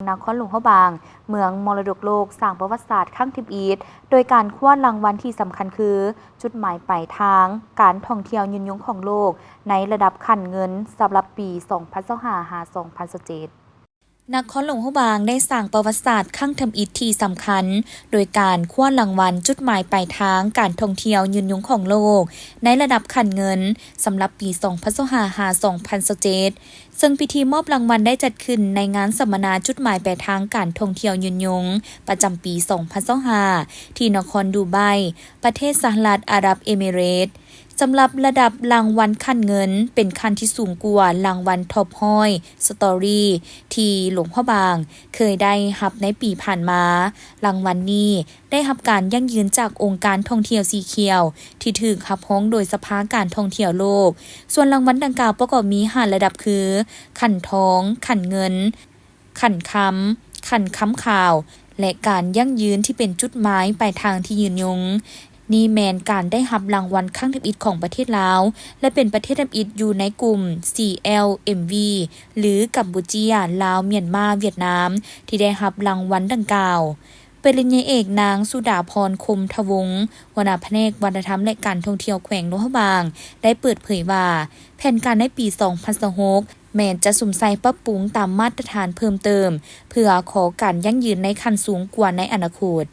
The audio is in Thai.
นครหลวงพระบางเมืองมรดกโลกสร้างประวัติศาสตร์ครั้งที่อีทโดยการคว้ารางวัลที่สำคัญคือจุดหมายปลายทางการท่องเที่ยวยืนยงของโลกในระดับขั้นเงินสำหรับปี 2025-2027นครหลวงพระบางได้สร้างประวัติศาสตร์ครั้งทำอิฐที่สำคัญโดยการคว้ารางวัลจุดหมายปลายทางการท่องเที่ยวยืนยงของโลกในระดับขั้นเงินสำหรับปี 2025-2027ซึ่งพิธีมอบรางวัลได้จัดขึ้นในงานสัมมนาจุดหมายปลายทางการท่องเที่ยวยืนยงประจำปี 2025ที่นครดูไบประเทศสหรัฐอาหรับเอมิเรตส์สำหรับระดับรางวัลขั้นเงินเป็นขั้นที่สูงกว่ารางวัลท็อปห้อยสตอรี่ที่หลวงพ่อบางเคยได้รับในปีผ่านมารางวัลนี้ได้รับการยั่งยืนจากองค์การท่องเที่ยวสีเขียวที่ถูกรับรองโดยสภาการท่องเที่ยวโลกส่วนรางวัลดังกล่าวประกอบมี5ระดับคือขันทองขันเงินขันค้ำข่าวและการยั่งยืนที่เป็นจุดหมายปลายทางที่ยืนยงนี่แมนการได้รับรางวัลครั้งทำอิฐของประเทศลาวและเป็นประเทศทำอิฐอยู่ในกลุ่ม CLMV หรือกัมพูชาลาวเมียนมาเวียดนามที่ได้รับรางวัลดังกล่าวปริญญาเอกนางสุดาพรคมทวงศ์หัวหน้าแผนกวัฒนธรรมและการท่องเที่ยวแขวงหลวงพระบางได้เปิดเผยว่าแผนการในปี 2026แม้จะสุ่มใส่ปรับปรุงตามมาตรฐานเพิ่มเติมเพื่อขอการยั่งยืนในขั้นสูงกว่าในอนาคต